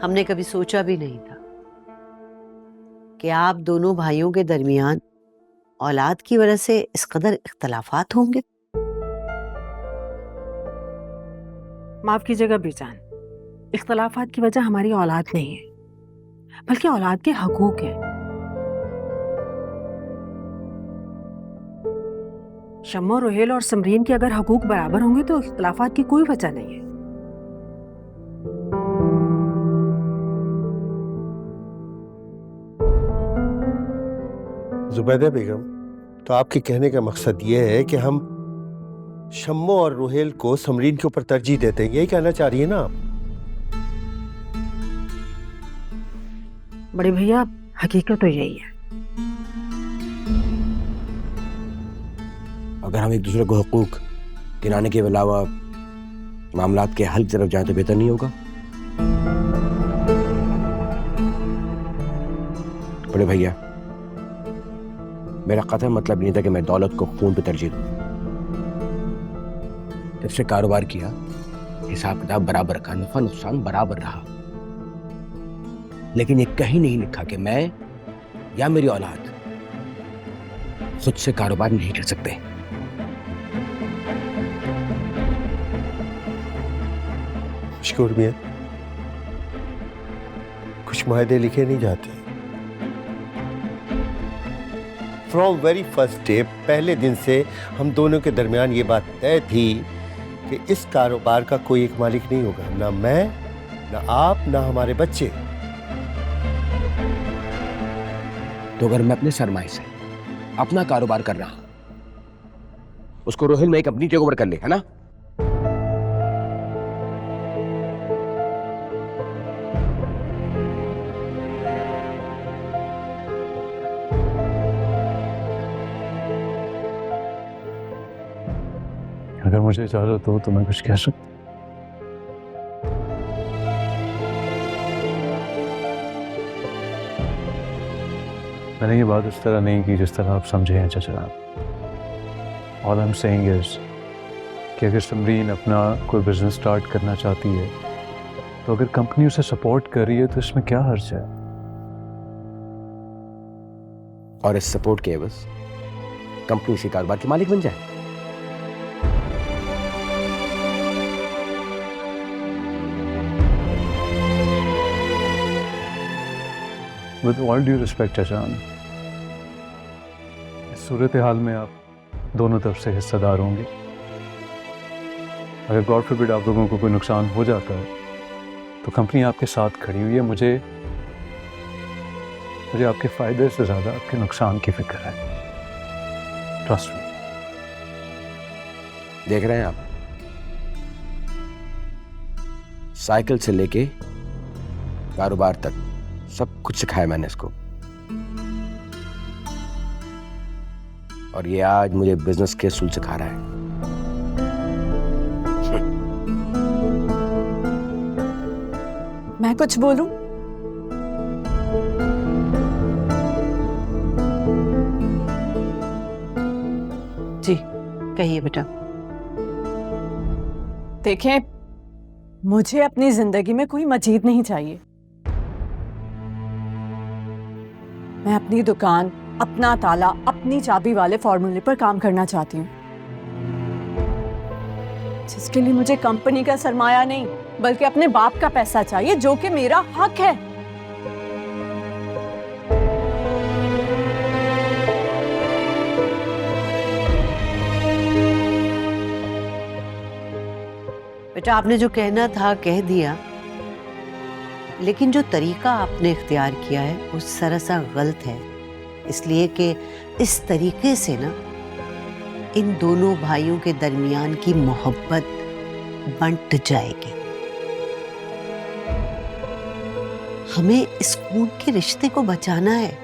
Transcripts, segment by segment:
हमने कभी सोचा भी नहीं था कि आप दोनों भाइयों के दरमियान औलाद की वजह से इस कदर इख्तलाफात होंगे। माफ कीजिएगा बीजान, इख्तलाफात की वजह हमारी औलाद नहीं है, बल्कि औलाद के हकूक हैं। शम्मो, रोहेल और समरीन के अगर हकूक बराबर होंगे तो इख्तलाफात की कोई वजह नहीं है। जुबैदा बेगम, तो आपके कहने का मकसद ये है कि हम शम्मो और रोहेल को समरीन के ऊपर तरजीह देते हैं, यही कहना चाह रही है ना आप? बड़े भैया, हकीकत तो यही है। अगर हम एक दूसरे को हुकूक गिनाने के अलावा मामलात के हल की तरफ जाए तो बेहतर नहीं होगा? बड़े भैया, मेरा कतई मतलब नहीं था कि मैं दौलत को खून पे तरजीह दूं। जब से कारोबार किया, हिसाब किताब बराबर का, नफा नुकसान बराबर रहा, लेकिन ये कहीं नहीं लिखा कि मैं या मेरी औलाद खुद से कारोबार नहीं कर सकते। मशकूर मियां, कुछ मायदे लिखे नहीं जाते। फ्रॉम वेरी फर्स्ट डे, पहले दिन से हम दोनों के दरमियान ये बात तय थी कि इस कारोबार का कोई एक मालिक नहीं होगा, ना मैं, ना आप, ना हमारे बच्चे। तो अगर मैं अपने सरमाए से अपना कारोबार कर रहा हूं, उसको रोहिल में एक अपनी टेक ओवर कर ले, है ना? अगर मुझे इजाजत हो तो मैं कुछ कह सकता। मैंने ये बात उस तरह नहीं की जिस तरह आप समझे हैं चाचा। All I am saying is कि अगर समरीन अपना कोई बिजनेस स्टार्ट करना चाहती है तो अगर कंपनी उसे सपोर्ट कर रही है तो इसमें क्या हर्ज है? और इस सपोर्ट के एवज कंपनी इसी कारोबार के मालिक बन जाए। विद ऑल ड्यू रिस्पेक्ट चाचा, इस सूरत हाल में आप दोनों तरफ से हिस्सेदार होंगे। अगर गॉड फॉरबिड आप लोगों को कोई नुकसान हो जाता है तो कंपनी आपके साथ खड़ी हुई है। मुझे आपके फायदे से ज्यादा आपके नुकसान की फिक्र है। Trust me. देख रहे हैं आप, साइकिल से लेके कारोबार तक सब कुछ सिखाया मैंने इसको, और ये आज मुझे बिजनेस के असूल सिखा रहा है। मैं कुछ बोलूं? जी कहिए बेटा। देखें, मुझे अपनी जिंदगी में कोई मजीद नहीं चाहिए। मैं अपनी दुकान, अपना ताला, अपनी चाबी वाले फॉर्मूले पर काम करना चाहती हूँ, जिसके लिए मुझे कंपनी का सरमाया नहीं बल्कि अपने बाप का पैसा चाहिए, जो कि मेरा हक है। बेटा आपने जो कहना था कह दिया, लेकिन जो तरीका आपने इख्तियार किया है वो सरासर गलत है, इसलिए कि इस तरीके से ना इन दोनों भाइयों के दरमियान की मोहब्बत बंट जाएगी। हमें इस खून के रिश्ते को बचाना है,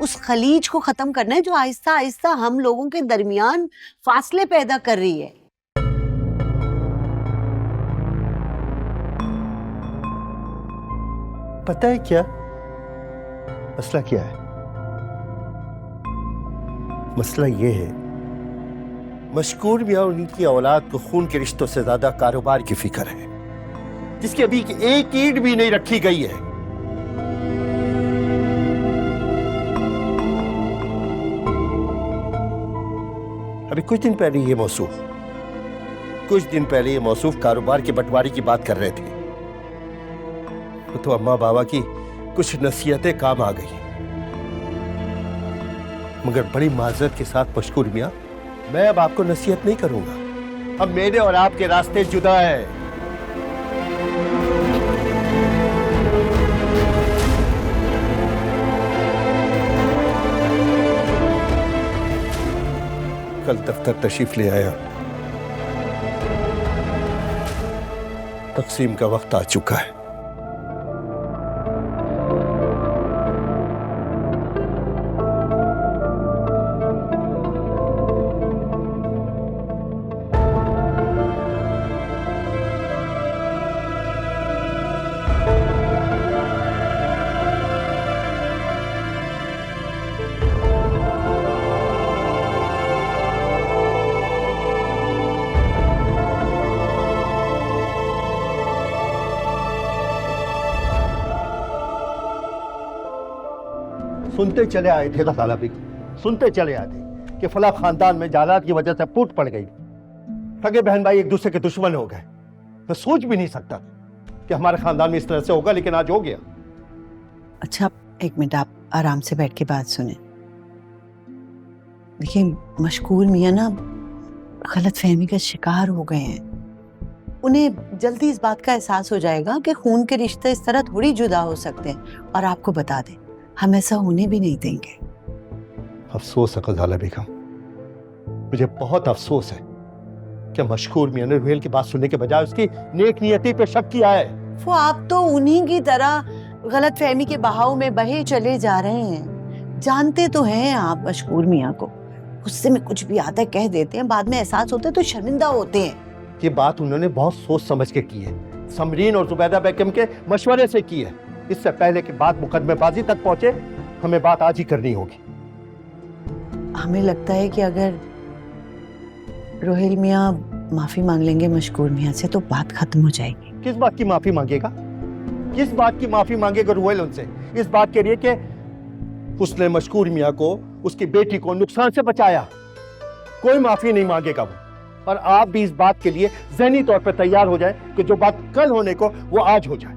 उस खलीज को खत्म करना है जो आहिस्ता आहिस्ता हम लोगों के दरमियान फासले पैदा कर रही है। पता है क्या मसला क्या है? मसला ये है, मशकूर मियां और उनकी औलाद को खून के रिश्तों से ज्यादा कारोबार की फिक्र है। जिसकी अभी एक ईंट भी नहीं रखी गई है। अभी कुछ दिन पहले ये मौसूफ कारोबार के बंटवारे की बात कर रहे थे। तो अम्मा बाबा की कुछ नसीहतें काम आ गई, मगर बड़ी माजरत के साथ मशकूर मियां, मैं अब आपको नसीहत नहीं करूंगा। अब मेरे और आपके रास्ते जुदा है। कल दफ्तर तशरीफ ले आया, तकसीम का वक्त आ चुका है। सुनते चले आए थे गजाला बेगम, सुनते चले आए थे कि फला खानदान में जायदाद की वजह से फूट पड़ गई, सगे बहन भाई एक दूसरे के दुश्मन हो गए। मैं सोच भी नहीं सकता कि हमारे खानदान में इस तरह से होगा, लेकिन आज हो गया। अच्छा एक मिनट, आप आराम से बैठ के बात सुने। देखिए मशकूर मियां ना गलतफहमी का शिकार हो गए हैं। उन्हें जल्दी इस बात का एहसास हो जाएगा कि खून के रिश्ते इस तरह थोड़ी जुदा हो सकते हैं। और आपको बता दें, हम ऐसा होने भी नहीं देंगे। अफसोस है गजाला बेगम, मुझे बहुत अफसोस है कि मशकूर मियां ने रुहेल की बात सुनने के बजाय उसकी नेक नियति पे शक किया है। वो आप तो उन्हीं की तरह गलतफहमी के बहाव में बहे चले जा रहे हैं। जानते तो हैं आप मशकूर मियां को, गुस्से में कुछ भी आता है कह देते हैं, बाद में एहसास होता है तो शर्मिंदा होते हैं। ये बात उन्होंने बहुत सोच समझ के की है, समरीन और जुबैदा बेगम के मशवरे से की है। इससे पहले कि बात मुकदमेबाजी तक पहुंचे, हमें बात आज ही करनी होगी। हमें लगता है कि अगर रोहिल मियां माफी मांग लेंगे मशकूर मियां से तो बात खत्म हो जाएगी। किस बात की माफी मांगेगा? किस बात की माफी मांगेगा रुहेल उनसे? इस बात के लिए कि उसने मशकूर मियां को, उसकी बेटी को नुकसान से बचाया। कोई माफी नहीं मांगेगा वो। और आप भी इस बात के लिए ज़हनी तौर पर तैयार हो जाए कि जो बात कल होने को वो आज हो जाए।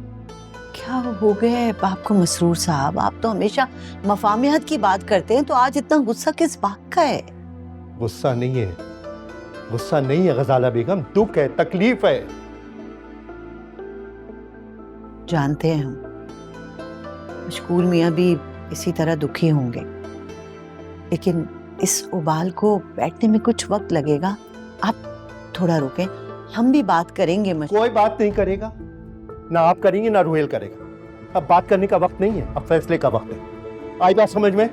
क्या हो गया है आपको मसरूर साहब? आप तो हमेशा मफाहमियत की बात करते हैं, तो आज इतना गुस्सा किस बात का है? गुस्सा नहीं है, गुस्सा नहीं है गजाला बेगम, दुख है, तकलीफ है। जानते हैं हम, मशकूर मियां भी इसी तरह दुखी होंगे, लेकिन इस उबाल को बैठने में कुछ वक्त लगेगा। आप थोड़ा रुकें, हम भी बात करेंगे। कोई बात नहीं करेगा, ना आप करेंगे ना रुहेल करेगा। अब बात करने का वक्त नहीं है, अब फैसले का वक्त है। आई बात समझ में?